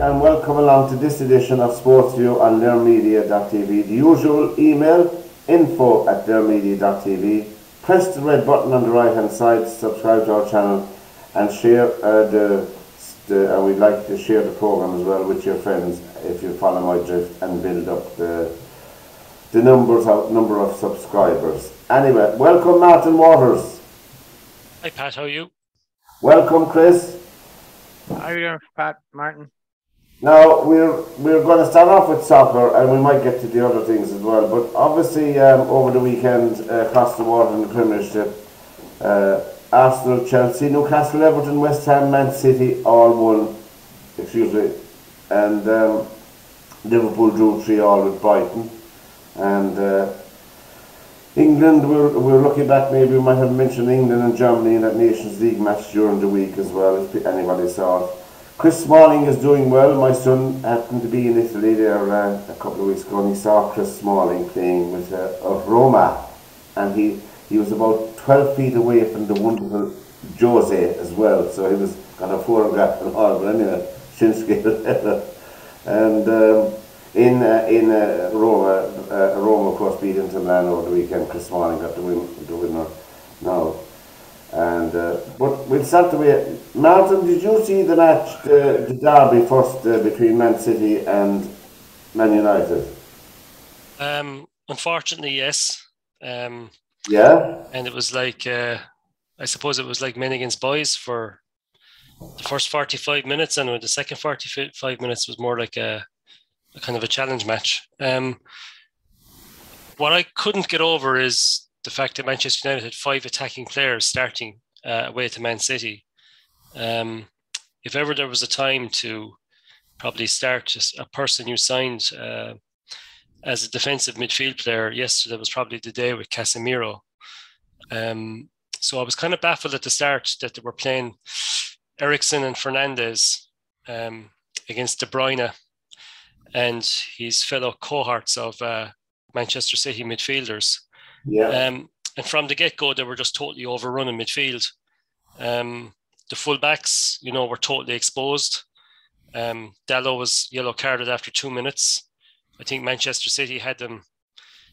and welcome along to this edition of SportsView on learnmedia.tv. The usual email, info@learnmedia.tv. Press the red button on the right hand side to subscribe to our channel and share and we'd like to share the program as well with your friends if you follow my drift and build up the number of subscribers. Anyway, welcome Martin Waters. Hi Pat, how are you? Welcome Chris. How are you doing, Pat? Martin? Now, we're going to start off with soccer, and we might get to the other things as well, but obviously over the weekend across the water in the Premiership, Arsenal, Chelsea, Newcastle, Everton, West Ham, Man City all won, and Liverpool drew 3-3 with Brighton, and England, we're looking back, maybe we might have mentioned England and Germany in that Nations League match during the week as well, if anybody saw it. Chris Smalling is doing well. My son happened to be in Italy there a couple of weeks ago, and he saw Chris Smalling playing with Roma, and he was about 12 feet away from the wonderful Jose as well, so he was got a photograph and all, but anyway, Shinsuke level. And in Roma, Roma of course beat Inter Milan over the weekend. Chris Smalling got the winner now. And but we'll start the way. Martin, did you see the match, the derby first between Man City and Man United? Unfortunately, yes. Yeah. And it was like, I suppose it was like men against boys for the first 45 minutes, and the second 45 minutes was more like a kind of a challenge match. What I couldn't get over is the fact that Manchester United had 5 attacking players starting away to Man City. If ever there was a time to probably start a person you signed as a defensive midfield player, yesterday was probably the day with Casemiro. So I was kind of baffled at the start that they were playing Eriksen and Fernandes against De Bruyne and his fellow cohorts of Manchester City midfielders. Yeah. And from the get-go, they were just totally overrun in midfield. The full-backs, were totally exposed. Dalot was yellow carded after 2 minutes. I think Manchester City had them,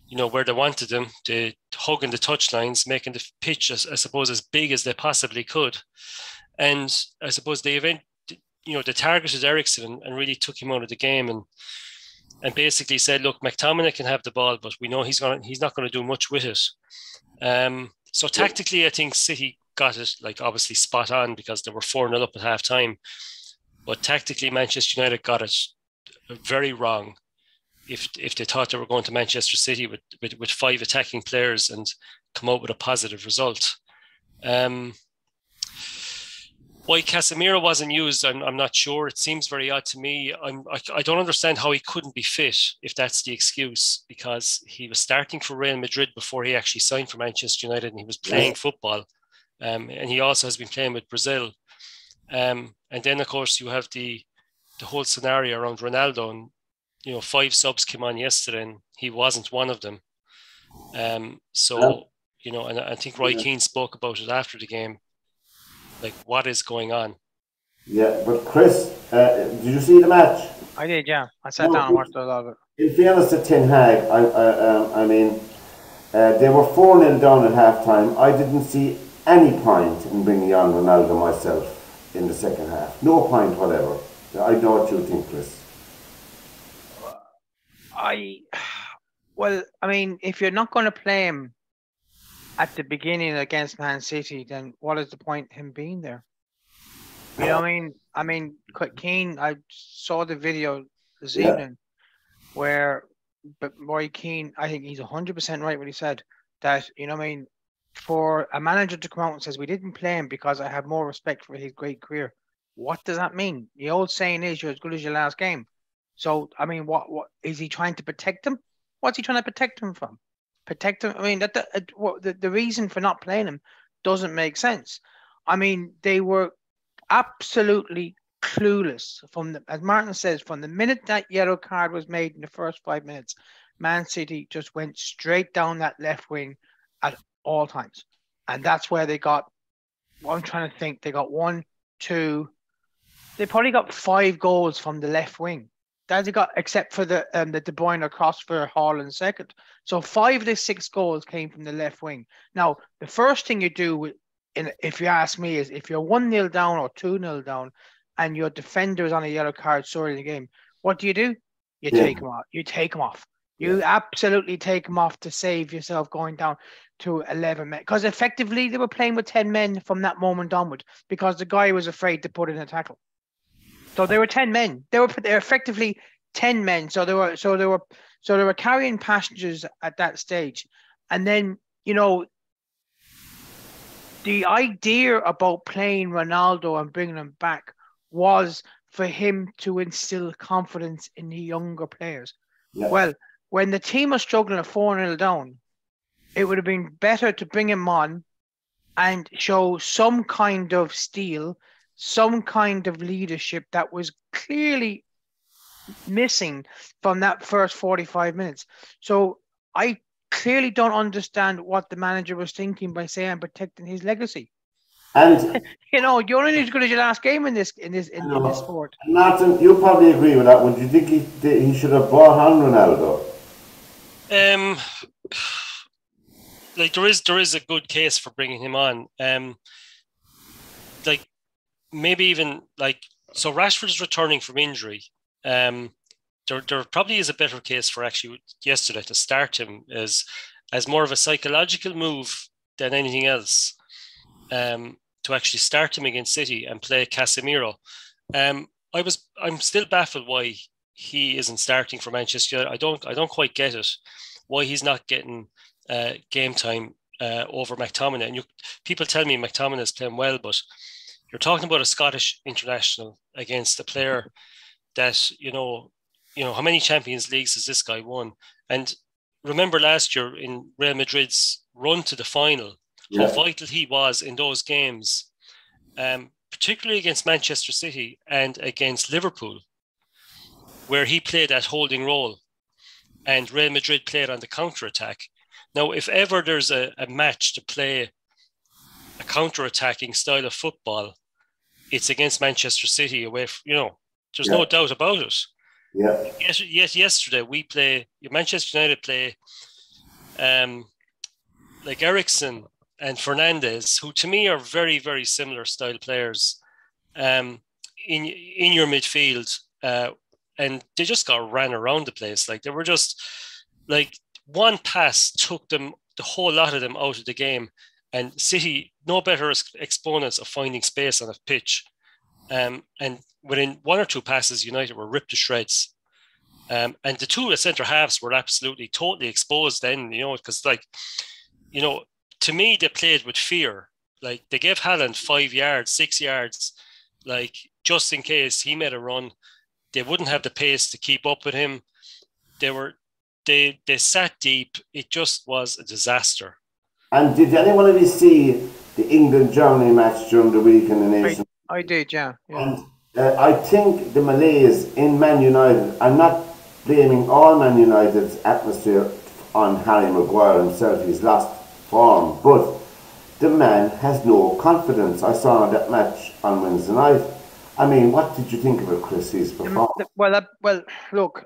where they wanted them. They hugging the touchlines, making the pitch, I suppose, as big as they possibly could. And I suppose they targeted Eriksen and really took him out of the game and basically said, look, McTominay can have the ball, but we know he's not going to do much with it. So tactically, I think City got it obviously spot on because they were 4-0 up at half time. But tactically, Manchester United got it very wrong if they thought they were going to Manchester City with 5 attacking players and come out with a positive result. Why Casemiro wasn't used, I'm not sure. It seems very odd to me. I don't understand how he couldn't be fit, if that's the excuse, because he was starting for Real Madrid before he actually signed for Manchester United, and he was playing football. And he also has been playing with Brazil. And then, of course, you have the whole scenario around Ronaldo, and 5 subs came on yesterday, and he wasn't one of them. And I think Roy Keane spoke about it after the game. What is going on? Yeah, but Chris, did you see the match? I did, yeah. I sat down and watched a lot of it. In fairness to Ten Hag, they were 4-0 down at half-time. I didn't see any point in bringing on Ronaldo myself in the second half. No point whatever. I know what you think, Chris. If you're not going to play him at the beginning against Man City, then what is the point him being there? You know what I mean? Keane, I saw the video this evening where Roy Keane, I think he's 100% right what he said, that, for a manager to come out and says, we didn't play him because I have more respect for his great career. What does that mean? The old saying is you're as good as your last game. So, what is he trying to protect him? What's he trying to protect him from? Protect him? The reason for not playing him doesn't make sense. They were absolutely clueless as Martin says, from the minute that yellow card was made in the first 5 minutes. Man City just went straight down that left wing at all times, and that's where they got. I'm trying to think. They got 1, 2, They probably got 5 goals from the left wing. That's got, except for the De Bruyne cross for Haaland second. So 5 of the 6 goals came from the left wing. Now, the first thing you do, if you ask me, is if you're 1-0 down or 2-0 down, and your defender is on a yellow card so early in the game, what do? You take him off. You take him off. You absolutely take him off to save yourself going down to 11 men. Because effectively, they were playing with 10 men from that moment onward because the guy was afraid to put in a tackle. So they were 10 men. They're effectively 10 men. So they were carrying passengers at that stage. And then, the idea about playing Ronaldo and bringing him back was for him to instill confidence in the younger players. Yeah. Well, when the team was struggling at 4-0 down, it would have been better to bring him on and show some kind of steel, some kind of leadership that was clearly missing from that first 45 minutes. So I clearly don't understand what the manager was thinking by saying I'm protecting his legacy. And you're only as good as your last game in this sport. Martin, you probably agree with that. Would you think he should have brought on Ronaldo? Like there is a good case for bringing him on. Like maybe even so Rashford is returning from injury. There probably is a better case for actually yesterday to start him as more of a psychological move than anything else. To actually start him against City and play Casemiro. I'm still baffled why he isn't starting for Manchester United. I don't quite get it. Why he's not getting game time over McTominay. And people tell me McTominay is playing well, but you're talking about a Scottish international against a player that how many Champions Leagues has this guy won? And remember last year in Real Madrid's run to the final, how vital he was in those games, particularly against Manchester City and against Liverpool, where he played that holding role and Real Madrid played on the counter-attack. Now, if ever there's a match to play a counter-attacking style of football, it's against Manchester City away from, there's no doubt about it. Yeah. Yes, yesterday Manchester United play like Eriksen and Fernandes, who to me are very, very similar style players in your midfield. And they just got ran around the place. Like they were just one pass took them, the whole lot of them out of the game. And City, no better exponents of finding space on a pitch. And within 1 or 2 passes, United were ripped to shreds. And the two centre halves were absolutely, totally exposed then, because to me, they played with fear. Like they gave Haaland 5 yards, 6 yards, just in case he made a run. They wouldn't have the pace to keep up with him. They sat deep. It just was a disaster. And did anyone of you see the England-Germany match during the week in the nation? I did, yeah. And I think the malaise in Man United, I'm not blaming all Man United's atmosphere on Harry Maguire himself. He's lost form, but the man has no confidence. I saw that match on Wednesday night. I mean, what did you think of it, Chris, his performance? Well, look,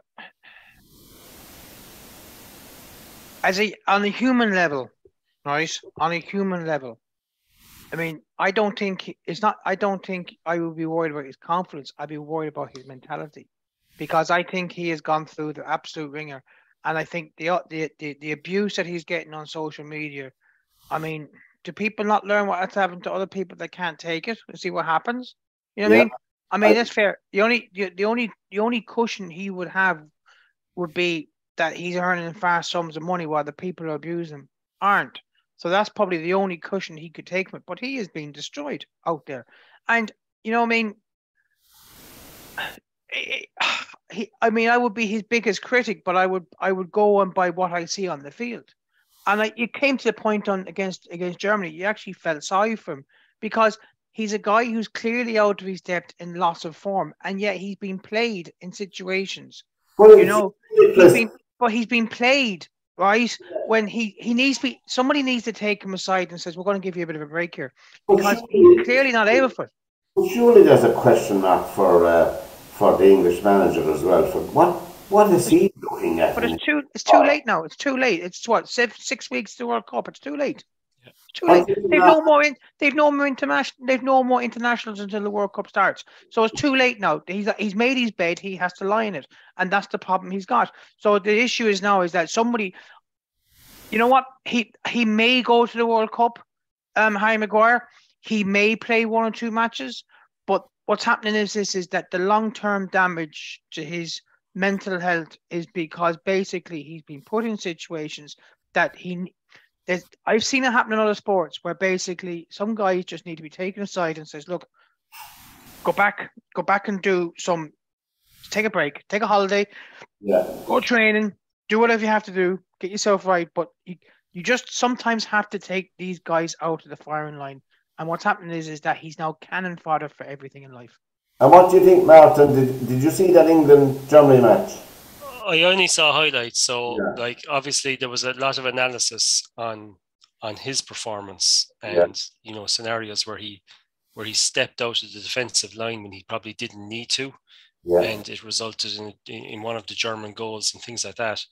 on a human level, right? On a human level, I mean, I don't think I would be worried about his confidence. I'd be worried about his mentality, because I think he has gone through the absolute ringer, and I think the abuse that he's getting on social media. I mean, do people not learn what's happened to other people that can't take it and see what happens? You know what I mean? I mean, that's fair. The only cushion he would have would be that he's earning vast sums of money while the people who abuse him aren't. So that's probably the only cushion he could take from it. But he is being destroyed out there. And, you know what I mean? I would be his biggest critic, but I would go on by what I see on the field. And it came to the point against Germany, you actually felt sorry for him, because he's a guy who's clearly out of his depth in lots of form, and yet he's been played in situations. Well, he's been played, right? When he needs to be, somebody needs to take him aside and says, we're going to give you a bit of a break here, because he's clearly not able for it. Surely there's a question mark for the English manager as well. For what is he looking at? But it's too late now. It's too late. It's what 6 weeks to the World Cup. It's too late. Yeah. Too late. They've no more international. They've no more internationals until the World Cup starts. So it's too late now. He's made his bed. He has to lie in it, and that's the problem he's got. So the issue is now is that somebody, you know what? He may go to the World Cup. Harry Maguire. He may play 1 or 2 matches, but what's happening is that the long-term damage to his mental health is because basically he's been put in situations that I've seen it happen in other sports where basically some guys just need to be taken aside and says, look, go back and take a break, take a holiday, go training, do whatever you have to do, get yourself right. But you just sometimes have to take these guys out of the firing line. And what's happening is that he's now cannon fodder for everything in life. And what do you think, Martin? Did you see that England-Germany match? I only saw highlights, so like obviously there was a lot of analysis on his performance and scenarios where he stepped out of the defensive line when he probably didn't need to. Yeah. And it resulted in one of the German goals and things like that.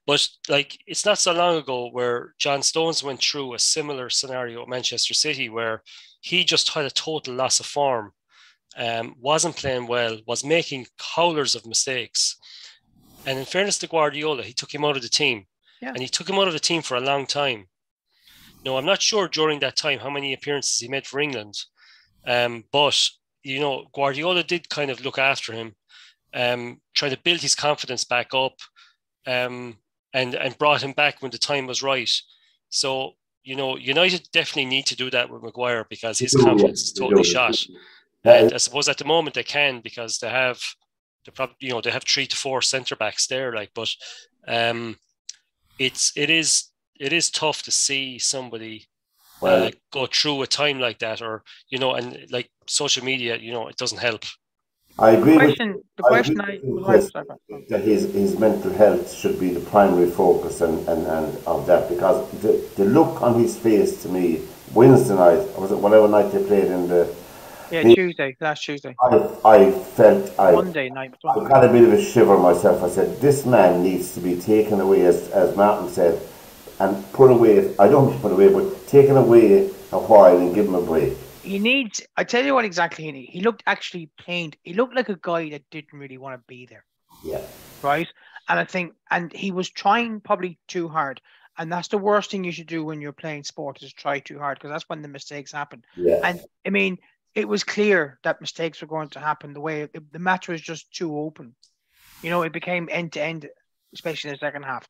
But like it's not so long ago where John Stones went through a similar scenario at Manchester City where he just had a total loss of form, wasn't playing well, was making howlers of mistakes. And in fairness to Guardiola, he took him out of the team. Yeah. And he took him out of the team for a long time. No, I'm not sure during that time how many appearances he made for England. But Guardiola did kind of look after him, try to build his confidence back up, and brought him back when the time was right. So, United definitely need to do that with Maguire because his confidence is totally shot. And I suppose at the moment they can because they have 3 to 4 centre backs there. But it is tough to see somebody go through a time like that, or and like social media, it doesn't help. I agree. That his mental health should be the primary focus and of that, because the look on his face to me Wednesday night, or was it whatever night they played in the last Tuesday. I felt Monday night. I got a bit of a shiver myself. I said this man needs to be taken away, as Martin said, and put away. I don't put away, but taken away a while and give him a break. He needs. I tell you what exactly he needs. He looked actually pained. He looked like a guy that didn't really want to be there. Yeah. Right. And he was trying probably too hard. And that's the worst thing you should do when you're playing sport, is try too hard, because that's when the mistakes happen. Yeah. And I mean, it was clear that mistakes were going to happen. The way the match was just too open. It became end to end, especially in the second half.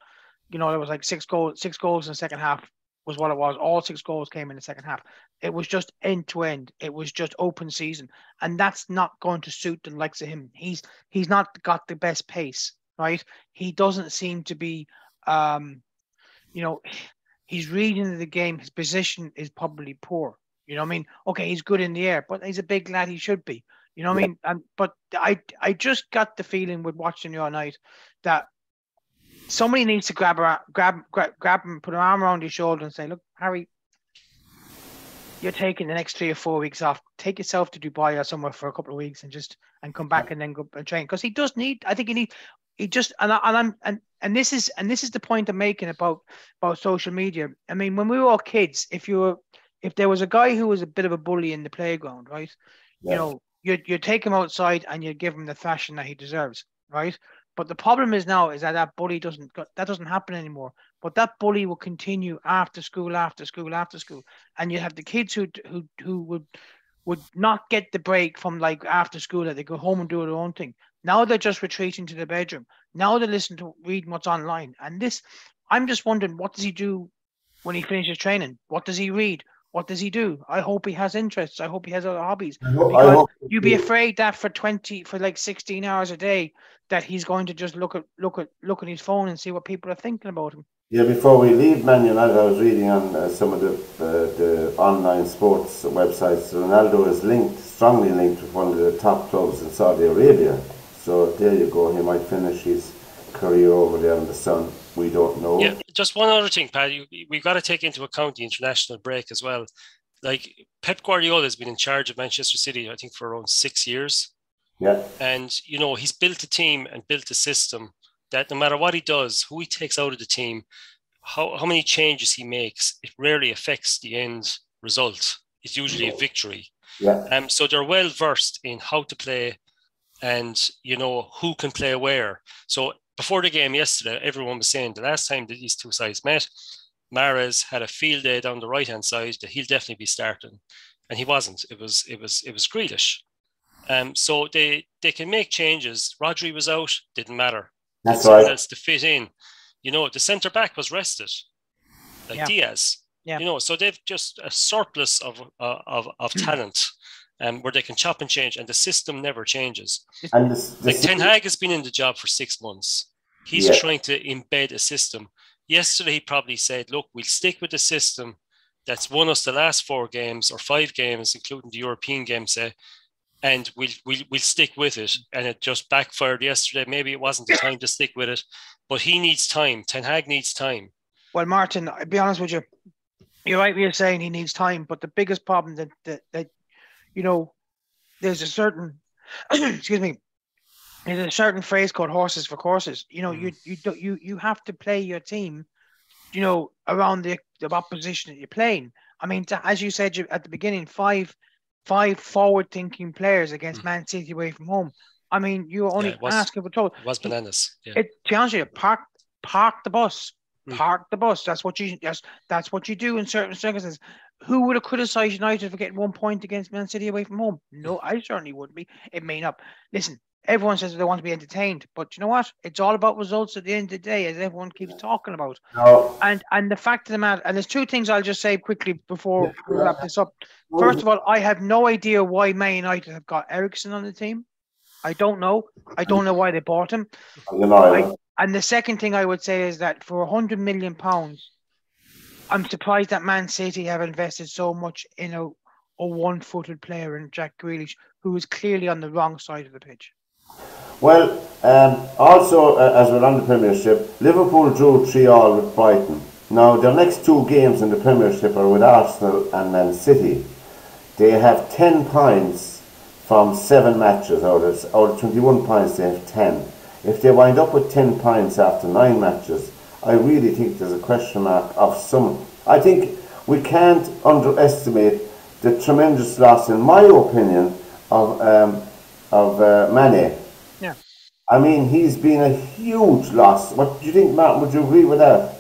There was like 6 goals in the second half was what it was. All 6 goals came in the second half. It was just end to end. It was just open season, and that's not going to suit the likes of him. He's not got the best pace, right? He doesn't seem to be, he's reading the game. His position is probably poor. You know what I mean? Okay, he's good in the air, but he's a big lad. He should be. You know what I mean? But I just got the feeling with watching you all night that somebody needs to grab him, put an arm around his shoulder and say, look, Harry, you're taking the next 3 or 4 weeks off. Take yourself to Dubai or somewhere for a couple of weeks and come back and then go and train. Because he does need, I think and this is the point I'm making about social media. I mean, when we were all kids, if there was a guy who was a bit of a bully in the playground, right? Yeah. You take him outside and you give him the thrashing that he deserves, right? But the problem is now is that bully doesn't happen anymore. But that bully will continue after school, and you have the kids who would not get the break from like after school, that they go home and do their own thing. Now they're just retreating to the bedroom. Now they listen to reading what's online. And this, I'm just wondering, what does he do when he finishes training? What does he read? What does he do? I hope he has interests. I hope he has other hobbies. Because you'd be afraid that for 16 hours a day, that he's going to just look at his phone and see what people are thinking about him. Yeah, before we leave Man United, I was reading on some of the online sports websites. Ronaldo is strongly linked with one of the top clubs in Saudi Arabia. So there you go. He might finish his career over there in the sun. We don't know. Yeah, just one other thing, Pat. We've got to take into account the international break as well. like Pep Guardiola has been in charge of Manchester City, I think, for around 6 years. Yeah. And, you know, he's built a team and built a system that no matter what he does, who he takes out of the team, how many changes he makes, it rarely affects the end result. It's usually a victory. Yeah. So they're well versed in how to play and, you know, who can play where. So before the game yesterday, everyone was saying the last time that these two sides met, Mahrez had a field day down the right-hand side that he'll definitely be starting. And he wasn't. It was Grealish. So they can make changes. Rodri was out, didn't matter. That's someone right. else to fit in. You know, the centre back was rested, like Diaz. Yeah. You know, so they've just a surplus of talent, where they can chop and change, and the system never changes. And like Ten Hag has been in the job for 6 months. He's trying to embed a system. Yesterday, he probably said, "Look, we'll stick with the system that's won us the last 4 games or 5 games, including the European game, say." And we'll stick with it. And it just backfired yesterday. Maybe it wasn't the time to stick with it, but he needs time. Ten Hag needs time. Well, Martin, I'll be honest with you. You're right when you're saying he needs time, but the biggest problem that you know, there's a certain excuse me, there's a certain phrase called horses for courses. You know, you have to play your team, you know, around the opposition that you're playing. I mean, as you said at the beginning, five forward-thinking players against Man City away from home. I mean, you're only asking for total. It was bananas. Yeah. To be honest with you, park the bus. Park the bus. That's what you do in certain circumstances. Who would have criticised United for getting 1 point against Man City away from home? No, I certainly wouldn't be. It may not. Listen, everyone says they want to be entertained, but you know what? It's all about results at the end of the day, as everyone keeps talking about. No. And the fact of the matter, and there's 2 things I'll just say quickly before we wrap this up. First of all, I have no idea why Man United have got Eriksen on the team. I don't know. I don't know why they bought him. And the second thing I would say is that for £100 million, I'm surprised that Man City have invested so much in a one-footed player in Jack Grealish, who is clearly on the wrong side of the pitch. Well, also, as we're on the Premiership, Liverpool drew 3-3 with Brighton. Now, their next 2 games in the Premiership are with Arsenal and Man City. They have 10 points from 7 matches. Out of 21 points, they have 10. If they wind up with 10 points after 9 matches, I really think there's a question mark of some. I think we can't underestimate the tremendous loss, in my opinion, of Mane. Yeah. I mean, he's been a huge loss. What do you think, Martin? Would you agree with that?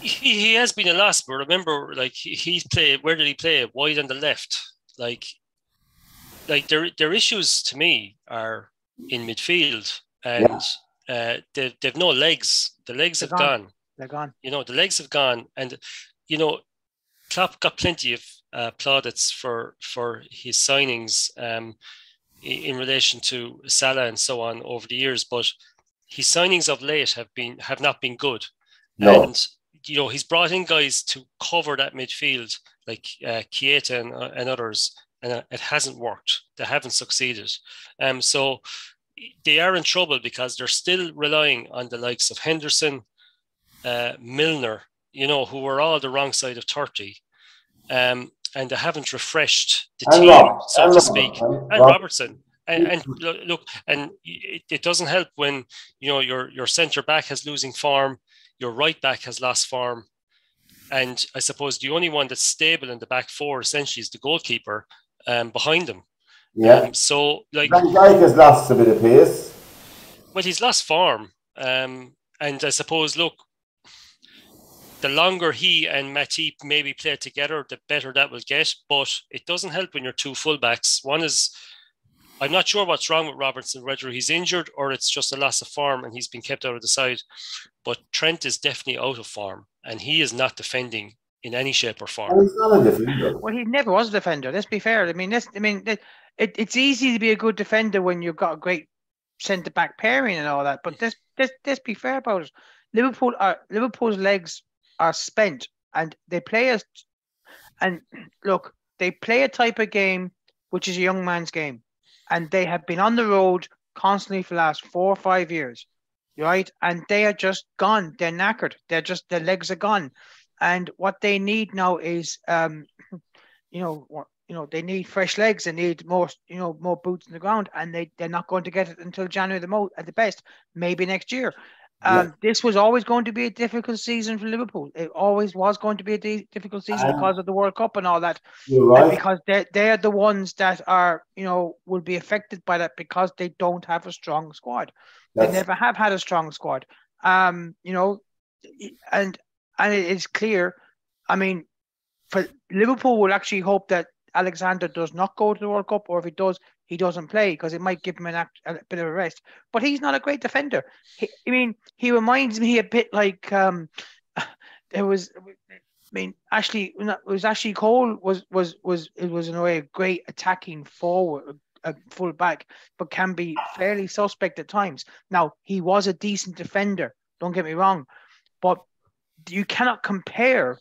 He has been a loss, but remember, like, he's played. Where did he play? Wide on the left. Like their issues to me are in midfield, and they've no legs. The legs have gone. They're gone. You know, the legs have gone, and you know, Klopp got plenty of plaudits for his signings in relation to Salah and so on over the years, but his signings of late have not been good. No. And you know, he's brought in guys to cover that midfield like Keita and others, and it hasn't worked. They haven't succeeded. So they are in trouble because they're still relying on the likes of Henderson, Milner, you know, who were all the wrong side of 30. And they haven't refreshed the team, so to speak. And Robertson. And look, and it doesn't help when, you know, your centre back has losing form, your right back has lost form, and I suppose the only one that's stable in the back 4 essentially is the goalkeeper behind them. Yeah. So like Van Dijk has lost a bit of pace. Well, he's lost form, and I suppose, look, the longer he and Matip maybe play together, the better that will get. But it doesn't help when you're 2 fullbacks. One is, I'm not sure what's wrong with Robertson, whether he's injured or it's just a loss of form and he's been kept out of the side. But Trent is definitely out of form, and he is not defending in any shape or form. He's not a defender. Well, he never was a defender. Let's be fair. It's easy to be a good defender when you've got a great centre back pairing and all that. But let's be fair about it. Liverpool's legs are spent, and they play a type of game which is a young man's game, and they have been on the road constantly for the last 4 or 5 years, right? And they are just gone. They're knackered. Their legs are gone, and what they need now is they need fresh legs. They need more boots in the ground, and they're not going to get it until January at the best, maybe next year. This was always going to be a difficult season for Liverpool. It always was going to be a difficult season because of the World Cup and all that. You're right. And because they're the ones that are, will be affected by that because they don't have a strong squad. They never have had a strong squad. And it's clear. I mean, for Liverpool will actually hope that Alexander does not go to the World Cup, or if he does, he doesn't play because it might give him a bit of a rest. But he's not a great defender. He reminds me a bit like Ashley Cole was in a way a great attacking forward, full back, but can be fairly suspect at times. Now he was a decent defender. Don't get me wrong, but you cannot compare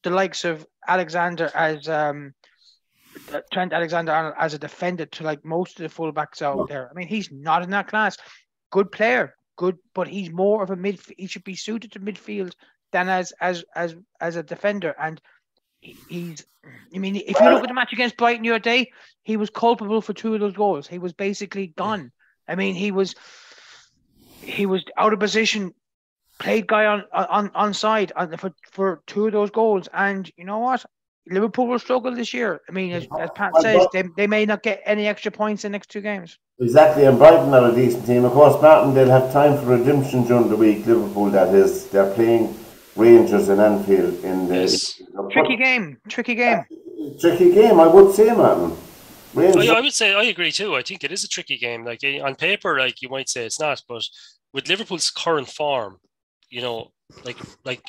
the likes of Alexander as Trent Alexander-Arnold as a defender to like most of the fullbacks out there. I mean, he's not in that class. Good player, but he's more of a midfield. He should be suited to midfield than as a defender. And he's. I mean, if you look at the match against Brighton the other day, he was culpable for 2 of those goals. He was basically gone. I mean, he was out of position. Played guy on side for 2 of those goals, and you know what? Liverpool will struggle this year. I mean, as Pat says, they may not get any extra points in the next 2 games. Exactly, and Brighton are a decent team. Of course, Martin, they'll have time for redemption during the week. Liverpool, that is, they're playing Rangers in Anfield in the tricky game. Tricky game, I would say, Martin. I would say I agree too. I think it is a tricky game. Like on paper, like you might say it's not, but with Liverpool's current form, like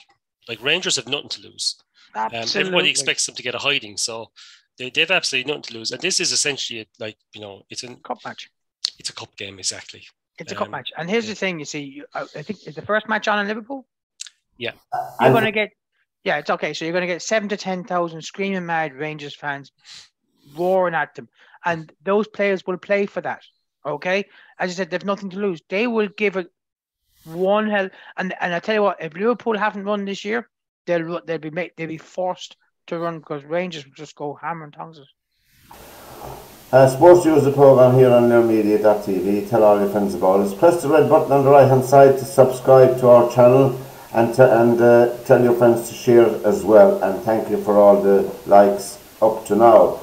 Rangers have nothing to lose. Everybody expects them to get a hiding, so they've absolutely nothing to lose. And this is essentially it's a cup match. It's a cup game, exactly. It's a cup match. And here's the thing: you see, I think it's the first match on in Liverpool. Yeah, you're going to get. Yeah, it's okay. So you're going to get 7,000 to 10,000 screaming mad Rangers fans roaring at them, and those players will play for that. Okay, as I said, they've nothing to lose. They will give it one hell. And I tell you what, if Liverpool haven't run this year, they'll be forced to run because Rangers will just go hammer and tongs. SportsView is the programme here on nearmedia.tv. Tell all your friends about us. Press the red button on the right hand side to subscribe to our channel, and tell your friends to share as well. And thank you for all the likes up to now.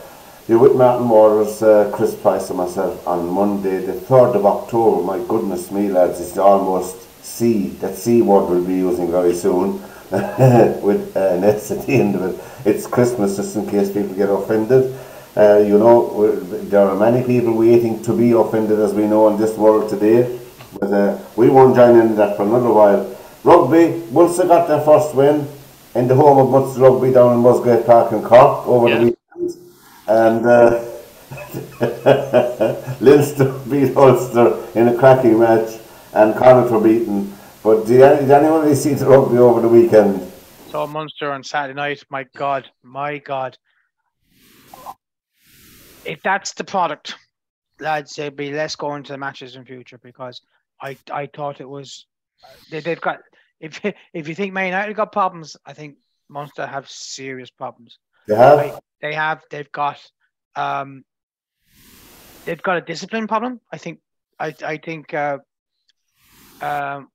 You're with Martin Waters, Chris Price and myself on Monday the 3rd of October. My goodness me, lads, it's almost that C word we'll be using very soon with an S at the end of it. It's Christmas, just in case people get offended. There are many people waiting to be offended, as we know, in this world today. But we won't join in that for another while. Rugby, Munster got their first win in the home of Munster Rugby down in Musgrave Park in Cork over the weekend. And Leinster beat Ulster in a cracking match, and Connacht were beaten. But did anyone see the rugby over the weekend? Saw Munster on Saturday night. My God. If that's the product, lads, there'll be less going to the matches in future, because I thought it was they've got. If you think Man United got problems, I think Munster have serious problems. They have. They've got a discipline problem. I think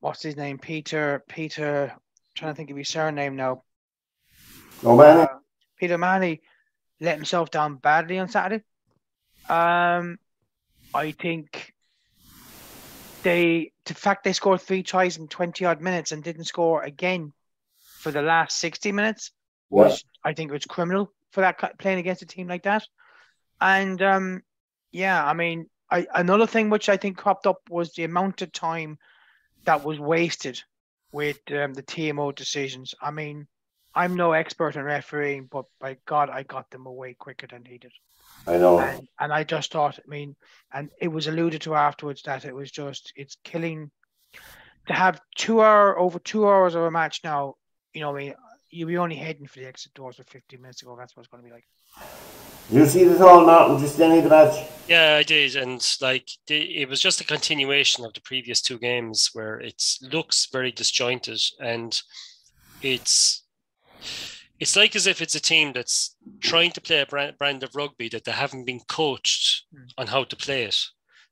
what's his name? Peter. Trying to think of his surname now. O'Mahony. Peter O'Mahony let himself down badly on Saturday. I think the fact they scored 3 tries in 20 odd minutes and didn't score again for the last 60 minutes was, I think, it was criminal for that, playing against a team like that. And another thing which I think cropped up was the amount of time that was wasted with the TMO decisions. I mean, I'm no expert in refereeing, but by God, I got them away quicker than he did. I know. And I just thought, and it was alluded to afterwards that it's killing to have over 2 hours of a match now. You'll be only heading for the exit doors for 15 minutes ago. That's what it's going to be like. You see this all, Martin? Just any of the match? Yeah, I did, and it was just a continuation of the previous 2 games where it looks very disjointed, and it's it's like as if it's a team that's trying to play a brand of rugby that they haven't been coached on how to play it.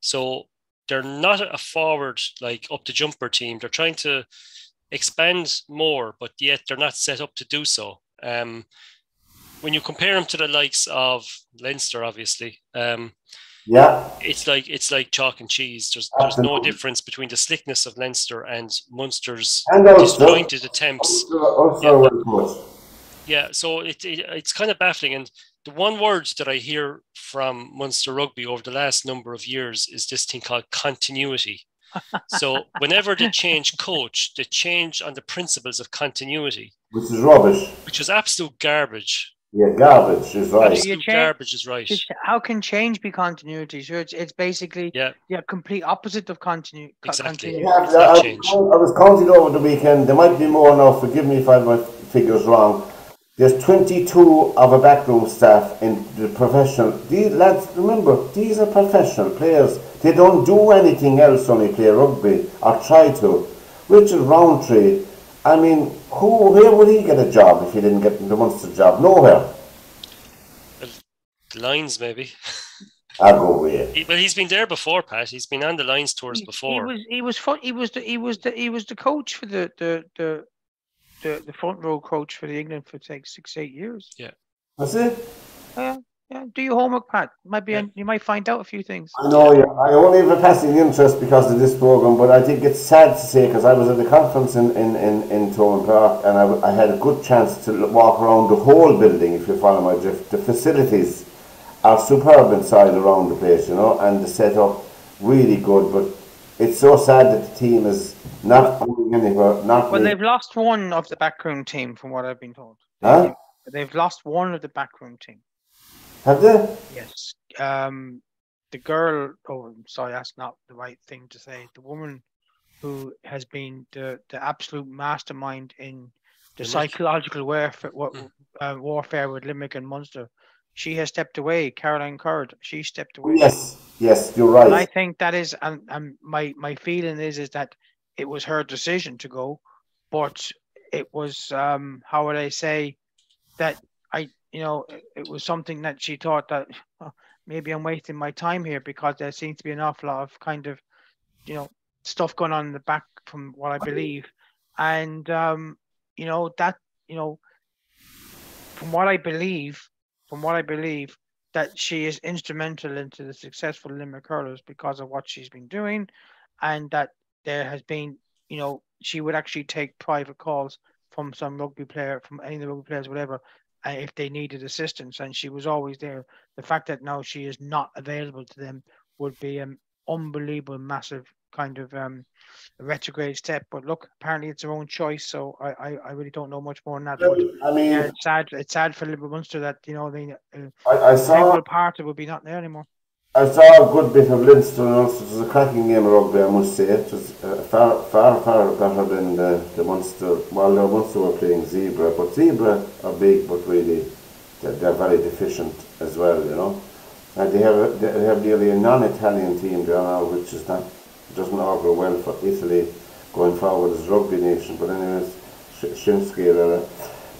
So they're not a forward, like up the jumper team. They're trying to expand more, but yet they're not set up to do so. When you compare them to the likes of Leinster, obviously, it's like chalk and cheese. There's no difference between the slickness of Leinster and Munster's disjointed attempts. So it's kind of baffling. And the one word that I hear from Munster Rugby over the last number of years is this thing called continuity. So whenever they change coach, they change on the principles of continuity. Which is rubbish. Which is absolute garbage. Yeah, garbage is right. Absolute garbage is right. How can change be continuity? So it's basically complete opposite of continuity. Exactly. I was counting over the weekend. There might be more now. Forgive me if I have my figures wrong. There's 22 of a backroom staff in the professional. These lads, remember, these are professional players. They don't do anything else, only play rugby or try to. Richard Roundtree, I mean, where would he get a job if he didn't get the Munster job? Nowhere. The Lions, maybe. I'll go with it. But he's been there before, Pat. He's been on the Lions tours before. He was the coach for the front row coach for the England for like 6-8 years. Yeah. That's it. Yeah. Do your homework, Pat. You might find out a few things. I know. Yeah. I only have a passing interest because of this program, but I think it's sad to say because I was at the conference in Tone Park and I had a good chance to walk around the whole building. If you follow my drift, the facilities are superb inside around the place, and the setup really good. But it's so sad that the team is not going anywhere. They've lost one of the backroom team, from what I've been told. Huh? They've lost one of the backroom team. Have they? Yes. The girl. Oh, I'm sorry, that's not the right thing to say. The woman who has been the absolute mastermind in the psychological warfare with Limerick and Munster. She has stepped away. Caroline Curd. She stepped away. Yes, you're right. And I think that is, and my feeling is that it was her decision to go, but it was how would I say that it was something that she thought that maybe I'm wasting my time here because there seems to be an awful lot of kind of stuff going on in the back from what I believe, and from what I believe that she is instrumental into the successful Limerick hurlers because of what she's been doing, and that there has been, she would actually take private calls from some rugby player, from any of the rugby players, whatever, if they needed assistance, and she was always there. The fact that now she is not available to them would be an unbelievable, massive kind of retrograde step. But look, apparently it's her own choice, so I really don't know much more than that. But, I mean, it's sad for Liverpool Munster that I saw part of it would be not there anymore. I saw a good bit of Leinster and Ulster. It was a cracking game of rugby, I must say. It was far better than the Munster. Well, the Munster were playing Zebra, but Zebra are big, but really they're very deficient as well, And they have nearly a non-Italian team there now, which doesn't augur well for Italy going forward as a rugby nation. But anyways, Shinsuke.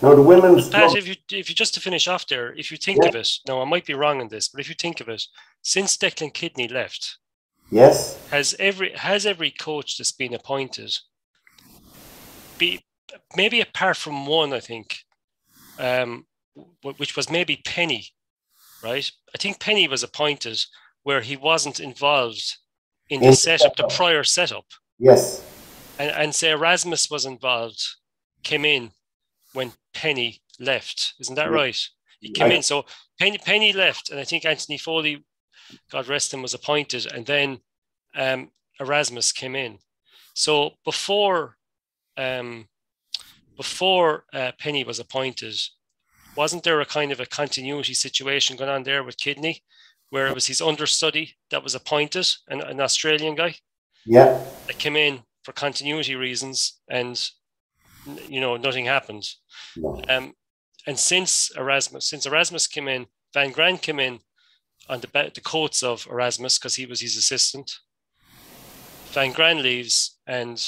Now the women's. Pat, if you just to finish off there, if you think of it, now I might be wrong on this, but if you think of it, since Declan Kidney left, yes, has every coach that's been appointed, maybe apart from one, I think, which was maybe Penny, right? I think Penny was appointed where he wasn't involved in the setup, the prior setup. Yes, and say Erasmus was involved, came in when Penny left, isn't that right? He came in, so Penny left, and I think Anthony Foley, God rest him, was appointed, and then Erasmus came in. So before Penny was appointed, wasn't there a kind of a continuity situation going on there with Kidney, where it was his understudy that was appointed, an Australian guy, that came in for continuity reasons, and nothing happened. No. And since Erasmus came in, Van Grant came in on the coats of Erasmus because he was his assistant. Van Grant leaves and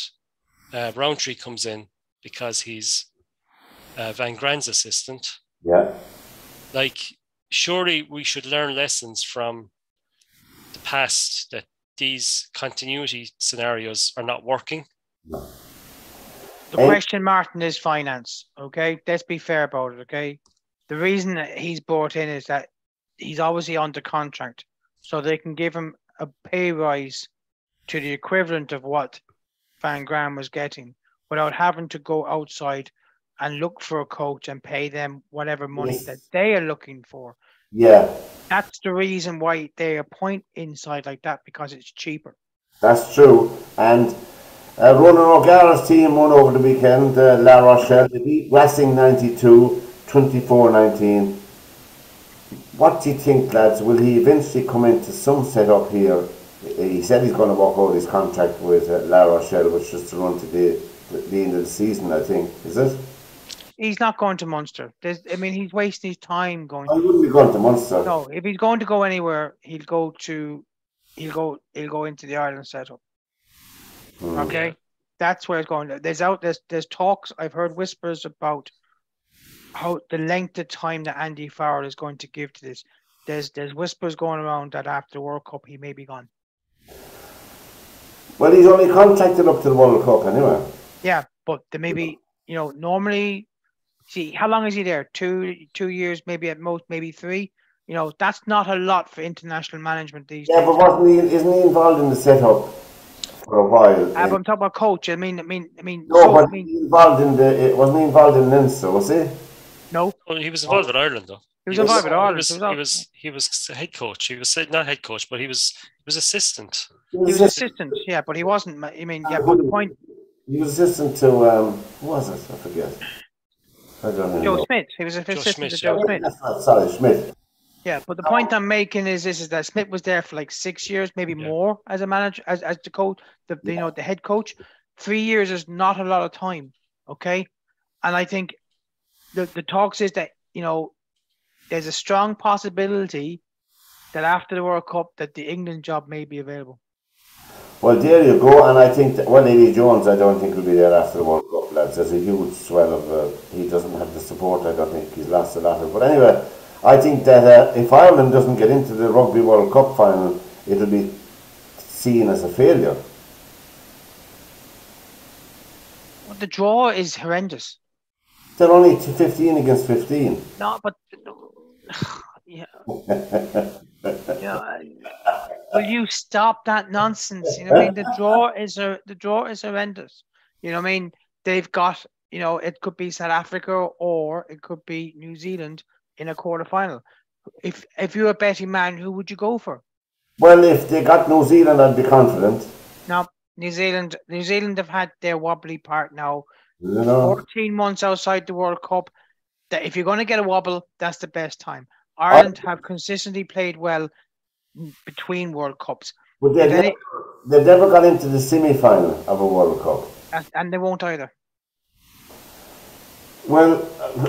Roundtree comes in because he's Van Gran's assistant. Yeah. Like, surely we should learn lessons from the past that these continuity scenarios are not working. No. The question, Martin, is finance. Okay, let's be fair about it. Okay, the reason that he's brought in is that he's obviously under contract, so they can give him a pay rise to the equivalent of what Van Graan was getting without having to go outside and look for a coach and pay them whatever money that they are looking for. Yeah. That's the reason why they appoint inside like that, because it's cheaper. That's true. And Ronan O'Gara's team won over the weekend, La Rochelle. They beat Racing 92, 24-19. What do you think, lads? Will he eventually come into some setup here? He said he's going to walk out his contract with La Rochelle, which is to run to the end of the season, I think. Is it? He's not going to Munster. He's wasting his time going. I wouldn't be going to Munster. No, if he's going to go anywhere, he'll go into the Ireland setup. Okay, that's where it's going. There's talks. I've heard whispers about how the length of time that Andy Farrell is going to give to this. There's whispers going around that after the World Cup he may be gone. Well, he's only contracted up to the World Cup anyway. Yeah, but there may be, normally, see, how long is he there? 2 years, maybe at most, maybe 3. That's not a lot for international management these days. Yeah, but isn't he involved in the setup for a while? But I'm talking about coach. No, but wasn't he involved in Leinster, was he? No. Well, he was involved with Ireland, though. He was involved with Ireland. He was head coach. He was not head coach, but he was assistant. He was assistant, yeah, but he wasn't. But the point. He was assistant to who was it? I forget. I don't know. Joe Smith. He was assistant to Joe Smith. Sorry, Smith. Yeah, but the point I'm making is that Smith was there for like 6 years, maybe more, as a manager, as the coach, the head coach. 3 years is not a lot of time, okay? And I think the talks is that there's a strong possibility that after the World Cup that the England job may be available. Well, there you go, and I think that, Eddie Jones, I don't think will be there after the World Cup, lads. There's a huge swell of he doesn't have the support. I don't think he's lost a lot of. But anyway, I think that if Ireland doesn't get into the Rugby World Cup final, it'll be seen as a failure. Well, the draw is horrendous. They're only 15 against 15. No, but yeah. Will you stop that nonsense? The draw is horrendous. They've got, it could be South Africa or it could be New Zealand in a quarterfinal. If you're a betting man, who would you go for? Well, if they got New Zealand, I'd be confident. No, New Zealand have had their wobbly part now. 14 months outside the World Cup. That if you're going to get a wobble, that's the best time. Ireland have consistently played well between World Cups. But they've never got into the semi-final of a World Cup. And they won't either. Well,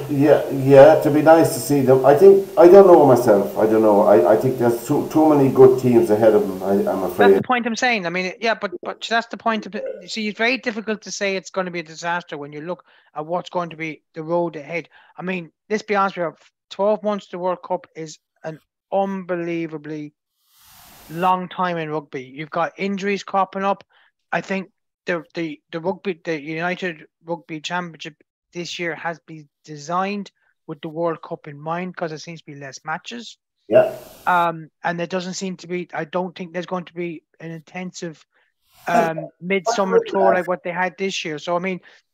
yeah, to be nice to see them. I don't know myself. I don't know. I think there's too many good teams ahead of them, I'm afraid. That's the point I'm saying. But that's the point. See, it's very difficult to say it's going to be a disaster when you look at what's going to be the road ahead. Let's be honest with you, 12 months to the World Cup is an unbelievably long time in rugby. You've got injuries cropping up. I think the United Rugby Championship this year has been designed with the World Cup in mind because there seems to be less matches. Yeah. And there doesn't seem to be. I don't think there's going to be an intensive midsummer tour like what they had this year. So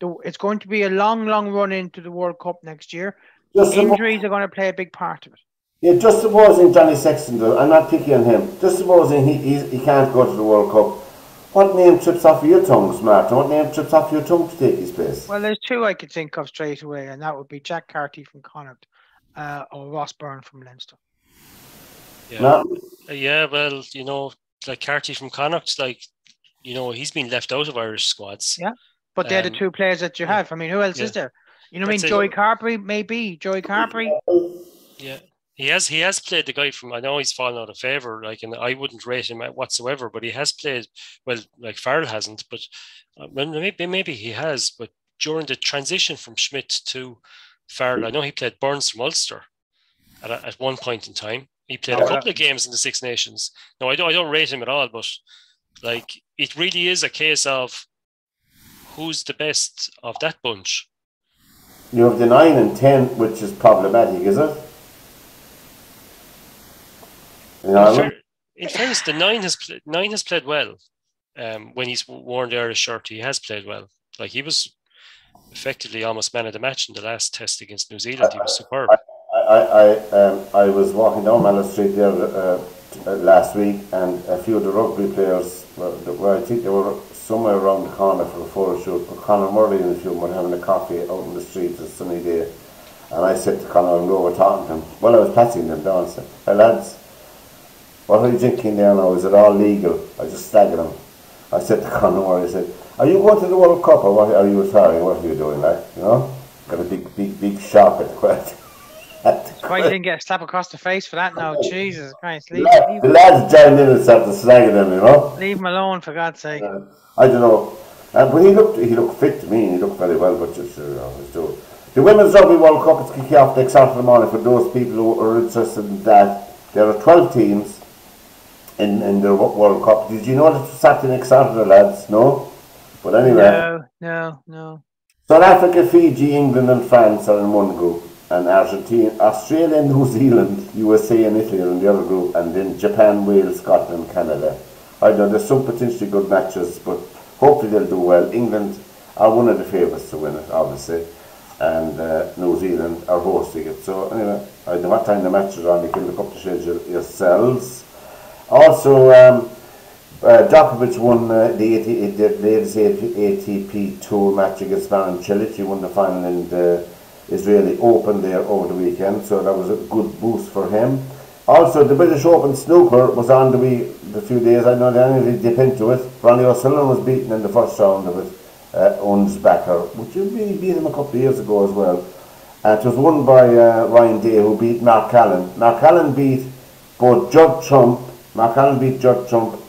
it's going to be a long run into the World Cup next year. Injuries are going to play a big part of it. Yeah, just supposing Johnny Sexton, I'm not picky on him. Just supposing he can't go to the World Cup. What name trips off of your tongue, Martin? What name trips off your tongue to take his place? Well, there's 2 I could think of straight away, and that would be Jack Carty from Connacht or Ross Byrne from Leinster. Yeah, well, like Carty from Connacht, he's been left out of Irish squads. Yeah, but they're the 2 players that you have. Who else is there? Joey Carberry, maybe. Joey Carberry. Yeah. He has played the guy from. I know he's fallen out of favour, and I wouldn't rate him whatsoever. But he has played well. Like Farrell hasn't, but maybe he has. But during the transition from Schmidt to Farrell, I know he played Burns from Ulster at one point in time. He played a couple of games in the Six Nations. No, I don't rate him at all, but like it really is a case of who's the best of that bunch. You have the 9 and 10, which is problematic, is it? In fairness, the 9 has played well. When he's worn the Irish shirt, he has played well. Like he was effectively almost man of the match in the last test against New Zealand. He was superb. I was walking down Mallow Street there last week, and a few of the rugby players, I think they were somewhere around the corner for a photo shoot. But Conor Murray and a few were having a coffee out in the street. It's a sunny day, and I said to Conor, and over talking to him. Well, I was passing them down. I said, "Hey lads, what are you drinking there now? Is it all legal?" I just staggered him. I said to Conor Murray, I said, "Are you going to the World Cup, or what are you retiring? What are you doing, like, you know?" Got a big shop at the quest. Quite didn't get a slap across the face for that now. Jesus Christ. The lads joined in and started slagging them, you know. Leave him alone, for God's sake. I don't know. But he looked fit to me, and he looked very well, but just, the Women's Rugby World Cup is kicking off next Saturday morning. For those people who are interested in that, there are 12 teams in the World Cup. Did you know that it's Saturday next Saturday, lads? No? But anyway. No. South Africa, Fiji, England and France are in one group, and Argentina, Australia, New Zealand, USA and Italy are in the other group, and then Japan, Wales, Scotland, Canada. I know there's some potentially good matches, but hopefully they'll do well. England are one of the favourites to win it, obviously, and New Zealand are hosting it. So anyway, I don't know what time the matches are on. You can look up the schedule yourselves. Also, Djokovic won the ladies ATP Tour match against Marin Cilic. He won the final in the Israeli Open there over the weekend, so that was a good boost for him. Also, the British Open snooker was on the few days. I know they only dip into it. Ronnie O'Sullivan was beaten in the first round of it, Unsbacher, which he beat him a couple of years ago as well. It was won by Ryan Day, who beat Mark Allen. Mark Allen beat both Judd Trump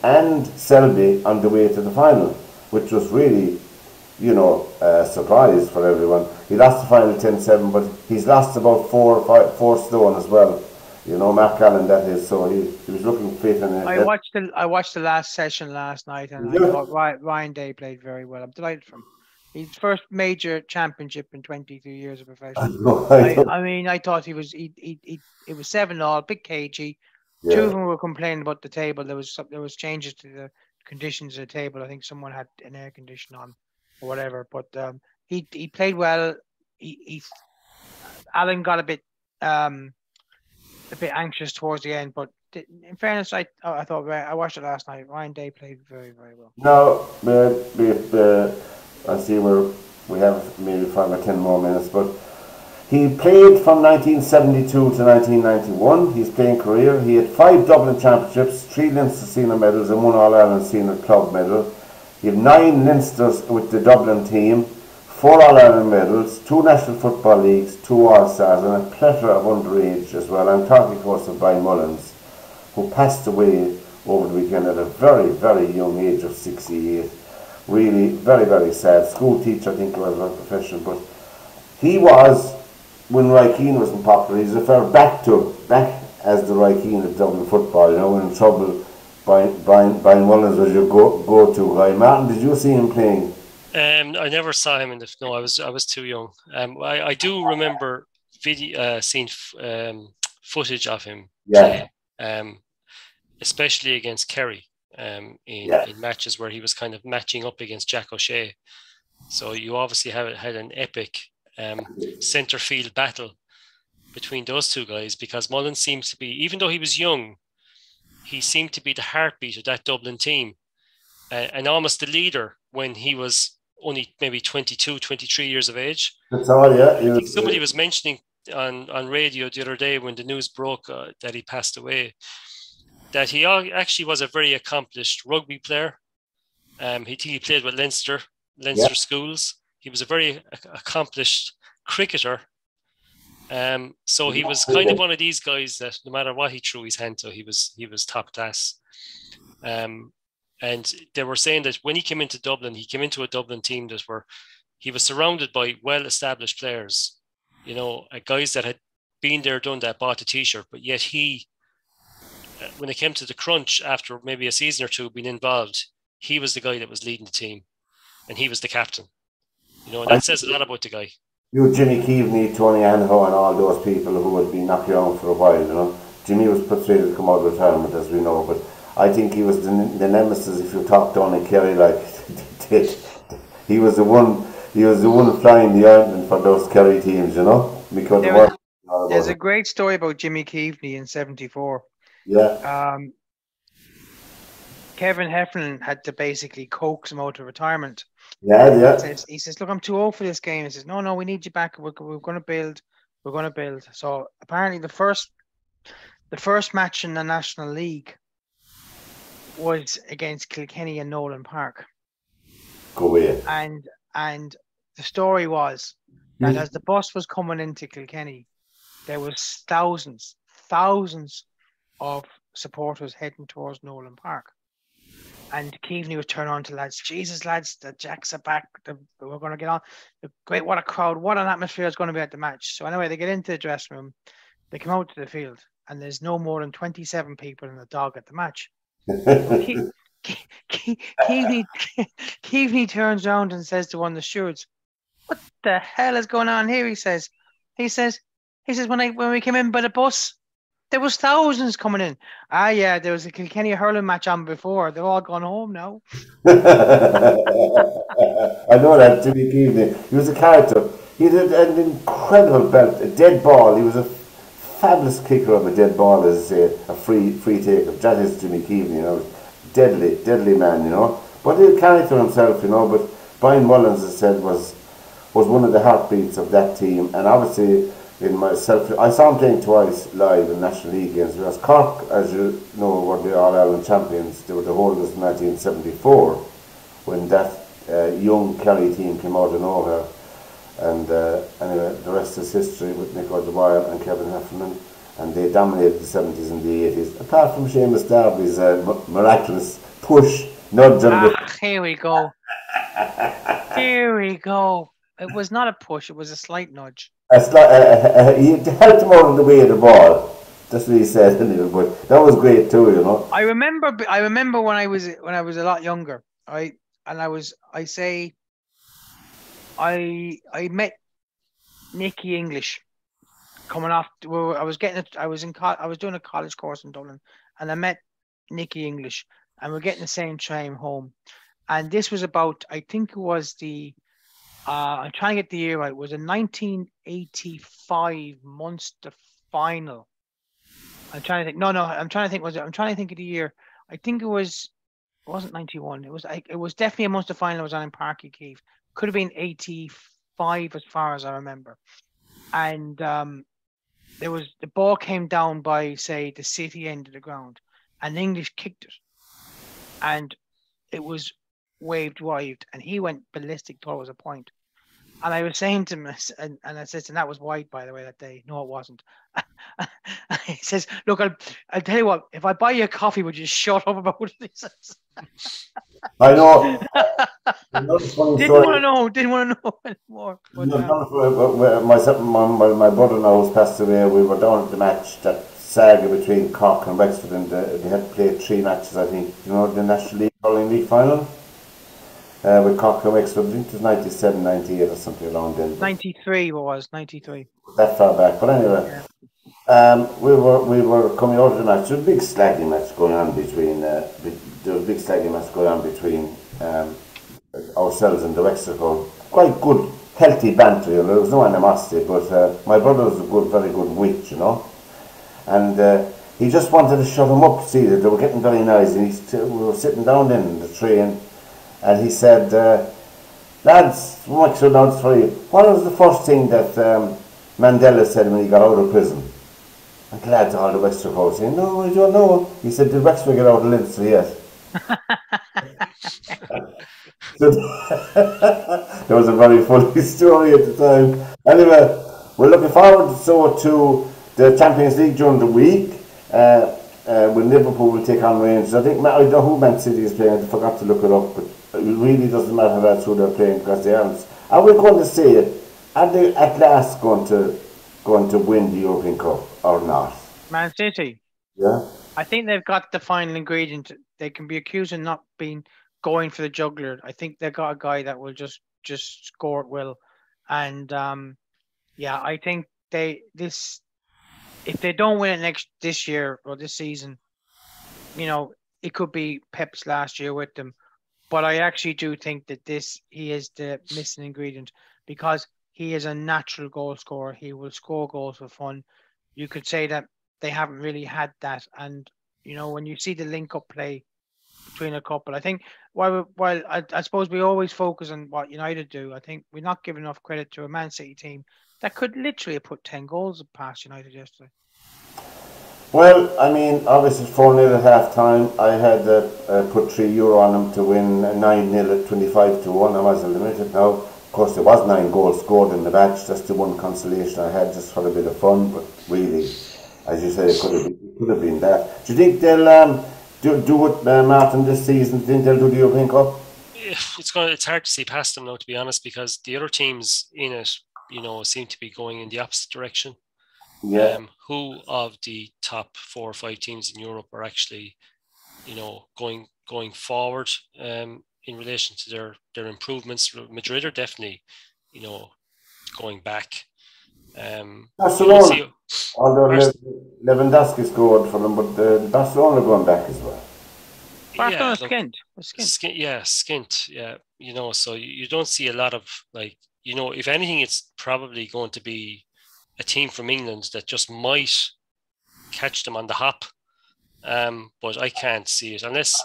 and Selby on the way to the final, which was really, a surprise for everyone. He lost the final 10-7, but he's lost about 4 stone as well. Mark Allen, that is. So he was looking fit. And I watched the last session last night, and I thought Ryan Day played very well. I'm delighted for him. His first major championship in 22 years of professional. I thought he was. It was 7-all, big cagey. Yeah. 2 of them were complaining about the table. There was changes to the conditions of the table. I think someone had an air conditioner on or whatever. But he played well. Alan got a bit anxious towards the end, but in fairness, I thought I watched it last night. Ryan Day played very, very well. Now, I see we have maybe 5 or 10 more minutes, but he played from 1972 to 1991. His playing career. He had 5 Dublin championships, 3 Leinster senior medals, and 1 All-Ireland senior club medal. He had 9 Leinsters with the Dublin team, 4 All-Ireland medals, 2 National Football Leagues, 2 All-Stars, and a plethora of underage as well. I'm talking, of course, of Brian Mullins, who passed away over the weekend at a very, very young age of 68. Really, very, very sad. School teacher, I think, was a profession, but he was, when Roy Keane wasn't popular, he's referred back as the Roy Keane of Dublin football. When in trouble, Brian Mullins was your go-to guy. Martin, did you see him playing? I never saw him I was too young. I do remember seeing footage of him play, especially against Kerry in matches where he was kind of matching up against Jack O'Shea. So you obviously had an epic centre field battle between those 2 guys, because Mullins seems to be, even though he was young, he seemed to be the heartbeat of that Dublin team, and almost the leader when he was only maybe 22, 23 years of age. That's all, yeah. I think somebody was mentioning on radio the other day when the news broke that he passed away, that he actually was a very accomplished rugby player. He played with Leinster schools. He was a very accomplished cricketer. So he was kind of one of these guys that no matter what he threw his hand to, he was top class. And they were saying that when he came into Dublin, he came into a Dublin team that were, he was surrounded by well-established players, you know, guys that had been there, done that, bought a T-shirt, but yet he, when it came to the crunch after maybe a season or two being involved, he was the guy that was leading the team, and he was the captain. You know, and that says a lot about the guy. You, Jimmy Keaveney, Tony Anho, and all those people who had been knocking around for a while, you know. Jimmy was persuaded to come out of retirement, as we know, but I think he was the nemesis if you talk Donny Kerry, like, he was the one flying the ointment for those Kerry teams, you know, because there's a great story about Jimmy Keaveney in '74. Yeah. Kevin Heffernan had to basically coax him out of retirement. Yeah. He says, look, I'm too old for this game. He says, no, we need you back. We're going to build. We're going to build. So apparently the first match in the National League was against Kilkenny and Nolan Park. Go away. And the story was that as the bus was coming into Kilkenny, there was thousands of supporters heading towards Nolan Park. And Keaveney would turn on to lads, Jesus, lads, the Jacks are back. We're going to get on. Great, what a crowd, what an atmosphere is going to be at the match. So anyway, they get into the dressing room, they come out to the field, and there's no more than 27 people and a dog at the match. Keaveney turns around and says to one of the stewards, what the hell is going on here? He says, when we came in by the bus, there was thousands coming in. Yeah, there was a Kilkenny hurling match on before. They're all gone home now. I know that, Jimmy Keaveney. He was a character. He had an incredible belt, a dead ball. He was a fabulous kicker of a dead ball, as I say, a free taker. That is Jimmy Keaveney, you know. Deadly man, you know. But he had a character himself, you know. But Brian Mullins, as I said, was one of the heartbeats of that team. And obviously, I saw him playing twice live in National League games. Whereas Cork, as you know, were the All-Ireland champions. They were the holders in 1974 when that young Kerry team came out of nowhere. And anyway, the rest is history with Nick O'Dwyer and Kevin Heffernan. And they dominated the 70s and the 80s. Apart from Seamus Darby's miraculous push, nudge. Here we go. Here we go. It was not a push, it was a slight nudge. He helped him out of the way of the ball. That's what he said. But that was great too, you know. I remember when I was a lot younger, right? And I met Nicky English coming off. I was doing a college course in Dublin, and I met Nicky English, and we're getting the same train home. And this was about, I think it was I'm trying to get the year right. It was a 1985 Munster final. I'm trying to think. No. I'm trying to think of the year. I think it wasn't 91. It was definitely a Munster final. It was on in Páirc Uí Chaoimh. Could have been 85 as far as I remember. And the ball came down by, say, the city end of the ground, and English kicked it, and it was waved wide, and he went ballistic, thought it was a point. And I was saying to him, and I said, and that was wide, by the way, that day. No, it wasn't. He says, look, I'll tell you what, if I buy you a coffee, would you shut up about it? He says. I know. Didn't want to know anymore. But, my brother now has passed away. We were down at the match, that saga between Cork and Wexford, and they had to play 3 matches, I think. You know, the National League Hurling League final with Cork and Wexford. I think it was 97, 98 or something along then. 93 was 93. That far back, but anyway. Yeah. We were coming out of the match. There was a big slagging match going on between ourselves and the Wexford crowd. Quite good, healthy banter, you know. There was no animosity, but my brother was a very good wit, you know. And he just wanted to shut them up. See, they were getting very noisy. We were sitting down in the train, and he said, lads, Wexford now 3, what was the first thing that Mandela said when he got out of prison? And lads, all the Wexford crowd saying, no, I don't know. He said, did Wexford get out of Leinster yet? That was a very funny story at the time. Anyway, we're looking forward to the Champions League during the week. When Liverpool will take on Rangers. I think, I know who Man City is playing. I forgot to look it up, but it really doesn't matter that's who they're playing, because they aren't Are we going to say it? Are they at last going to win the European Cup or not? Man City. Yeah. I think they've got the final ingredient. They can be accused of not being going for the juggler. I think they've got a guy that will just score at will, and yeah, I think if they don't win it this year or this season, you know, it could be Pep's last year with them. But I actually do think that he is the missing ingredient because he is a natural goal scorer. He will score goals for fun. You could say that they haven't really had that. And, you know, when you see the link-up play between a couple, I think while I suppose we always focus on what United do, I think we're not giving enough credit to a Man City team that could literally have put 10 goals past United yesterday. Well, I mean, obviously 4-0 at half time. I had put €3 on them to win 9-0 at 25-1. I was limited now. Of course, there was 9 goals scored in the match. That's the one consolation I had, just for a bit of fun. But really, as you said, it could have been that. Do you think they'll do it, Martin, this season? Do you think they'll do the European Cup? It's hard to see past them now, to be honest, because the other teams in it, you know, seem to be going in the opposite direction. Yeah. Who of the top 4 or 5 teams in Europe are actually, you know, going forward in relation to their improvements? Madrid are definitely, you know, going back. Barcelona, although Lewandowski scored for them, but Barcelona are going back as well. Barcelona skint. Skint. Yeah, you know, so you don't see a lot of, like, you know, if anything, it's probably going to be a team from England that just might catch them on the hop, but I can't see it unless.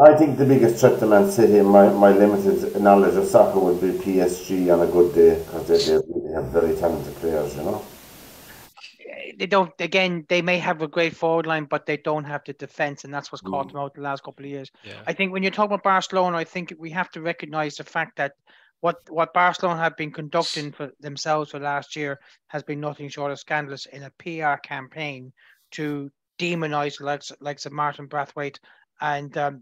I think the biggest threat to Man City, in my limited knowledge of soccer, would be PSG on a good day, because they have very talented players, you know. They don't. Again, they may have a great forward line, but they don't have the defense, and that's what's caught them out the last couple of years. Yeah. I think when you're talking about Barcelona, I think we have to recognise the fact that what Barcelona have been conducting for themselves for last year has been nothing short of scandalous in a PR campaign to demonise likes of Martin Braithwaite and the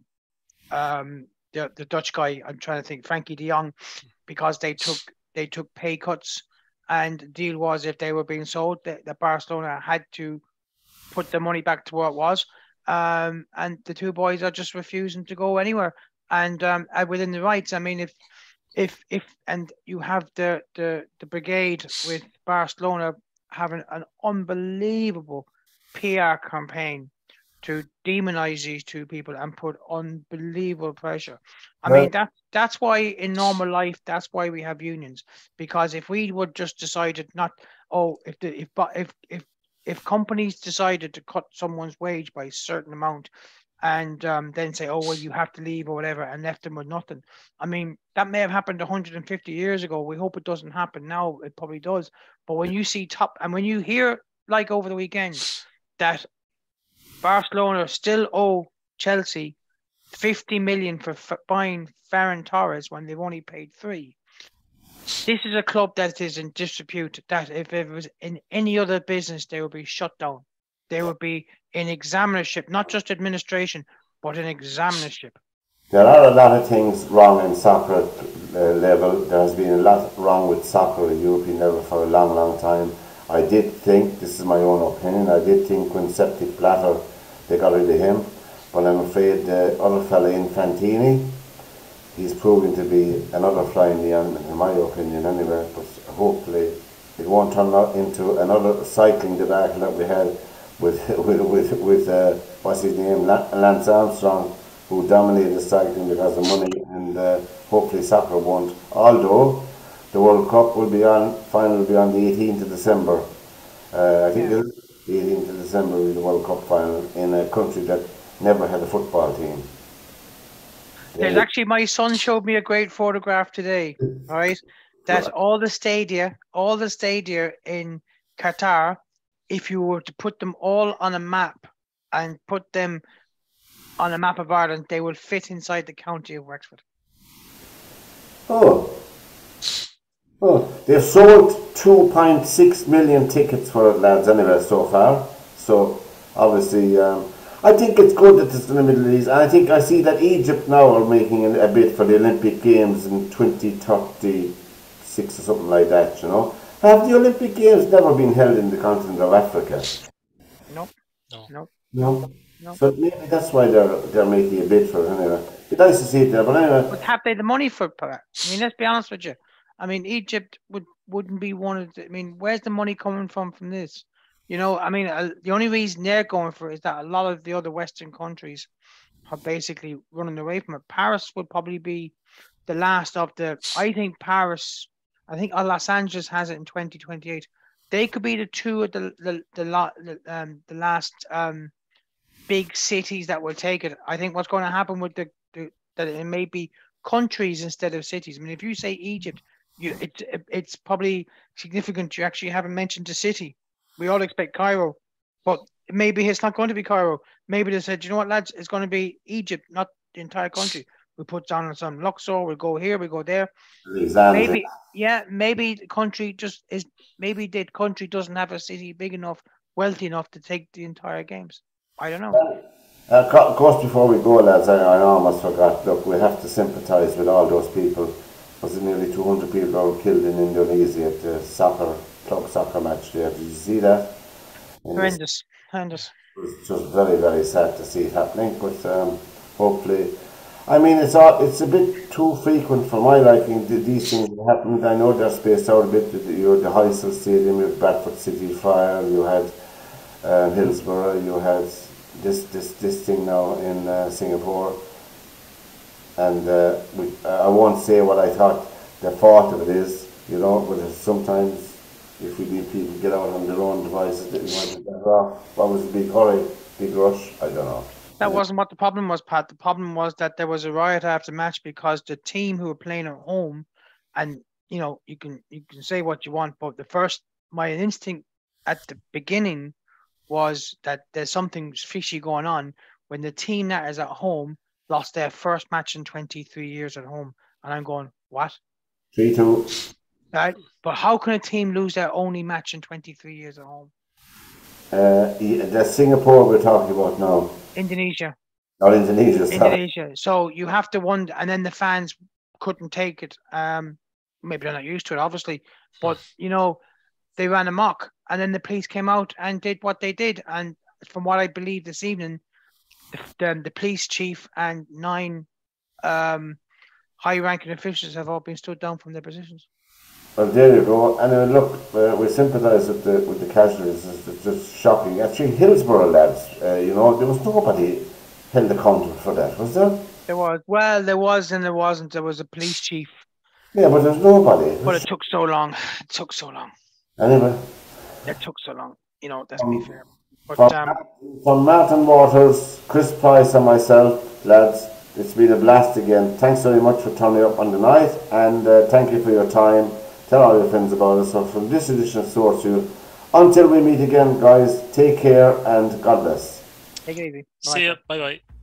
Dutch guy. I'm trying to think, Frankie de Jong, because they took pay cuts, and the deal was if they were being sold, that Barcelona had to put the money back to where it was. And the two boys are just refusing to go anywhere. And within the rights, I mean, if and you have the brigade with Barcelona having an unbelievable PR campaign to demonize these two people and put unbelievable pressure. I mean, that's why in normal life, that's why we have unions. Because if we would just decided not, if companies decided to cut someone's wage by a certain amount, and then say, oh, well, you have to leave or whatever, and left them with nothing. I mean, that may have happened 150 years ago. We hope it doesn't happen now. It probably does. But when you see and when you hear, like over the weekend, that Barcelona still owe Chelsea 50 million for buying Ferran Torres when they've only paid 3. This is a club that is in disrepute, that if it was in any other business, they would be shut down. They would be in examinership, not just administration, but in examinership. There are a lot of things wrong in soccer level. There has been a lot wrong with soccer at European level for a long, long time. I did think, this is my own opinion, I did think when Septic Blatter, they got rid of him, but I'm afraid the other fella, Infantini, he's proving to be another fly in the ointment, in my opinion anyway, but hopefully it won't turn into another cycling debacle that we had with what's his name, Lance Armstrong, who dominated cycling because of money, and hopefully soccer won't. Although the World Cup final will be on the 18th of December. I think the 18th of December will be the World Cup final in a country that never had a football team. There's actually, my son showed me a great photograph today, all right? That all the stadia in Qatar, if you were to put them all on a map and put them on a map of Ireland, they would fit inside the county of Wexford. Oh, they've sold 2.6 million tickets for it, lads, anyway, so far. So, obviously, I think it's good that it's in the Middle East. And I see that Egypt now are making a bid for the Olympic Games in 2030. 6 or something like that, you know. Have the Olympic Games never been held in the continent of Africa? No. No. No. No. No. So maybe that's why they're making a bid for it anyway. It'd be nice to see it there, but anyway. But have they the money for it? I mean, let's be honest with you. I mean, Egypt wouldn't be one of the, I mean, where's the money coming from this? You know, I mean, the only reason they're going for it is that a lot of the other Western countries are basically running away from it. Paris would probably be the last of the, I think Los Angeles has it in 2028. They could be the two of the last big cities that will take it. I think what's going to happen with that it may be countries instead of cities. I mean, if you say Egypt, it's probably significant. You actually haven't mentioned the city. We all expect Cairo, but maybe it's not going to be Cairo. Maybe they said, you know what, lads, it's going to be Egypt, not the entire country. We put down some Luxor. We'll go here. We go there. Alexandria. Maybe the country maybe the country doesn't have a city big enough, wealthy enough to take the entire games. I don't know. Of course, before we go, lads, I almost forgot. Look, we have to sympathise with all those people. Was it nearly 200 people that were killed in Indonesia at the club soccer match there? Did you see that? Horrendous. It was just very, very sad to see it happening. But hopefully, I mean, it's a bit too frequent for my liking. These things that happened. I know they're spaced out a bit. You had the Heysel Stadium, you had Bradford City fire, you had Hillsborough, you had this thing now in Singapore, and I won't say what I thought the fault of it is, you know, but sometimes if we need people to get out on their own devices, that we might be better off. What was the big hurry, big rush? I don't know. That wasn't what the problem was, Pat. The problem was that there was a riot after match because the team who were playing at home, and you know, you can say what you want, but my instinct at the beginning was that there's something fishy going on when the team that is at home lost their first match in 23 years at home. And I'm going, what? 3-2. Right? But how can a team lose their only match in 23 years at home? The Singapore we're talking about now. Indonesia. Or Indonesia, sorry. Indonesia. So you have to wonder, and then the fans couldn't take it. Maybe they're not used to it, obviously, but you know, they ran amok, and then the police came out and did what they did. And from what I believe this evening, the police chief and 9 high-ranking officials have all been stood down from their positions. Well, there you go. And look, we sympathise with the casualties. It's just shocking. Actually, Hillsborough lads, you know, there was nobody held accountable for that, was there? There was. Well, there was and there wasn't. There was a police chief. Yeah, but there's nobody. But it took so long. It took so long. Anyway. It took so long. You know, let's be fair. But, from Martin Waters, Chris Price and myself, lads, it's been a blast again. Thanks very much for turning up on the night, and thank you for your time. Tell all your friends about us. So from this edition of SportsView, until we meet again, guys, take care and God bless. Take it easy. See ya. Bye-bye.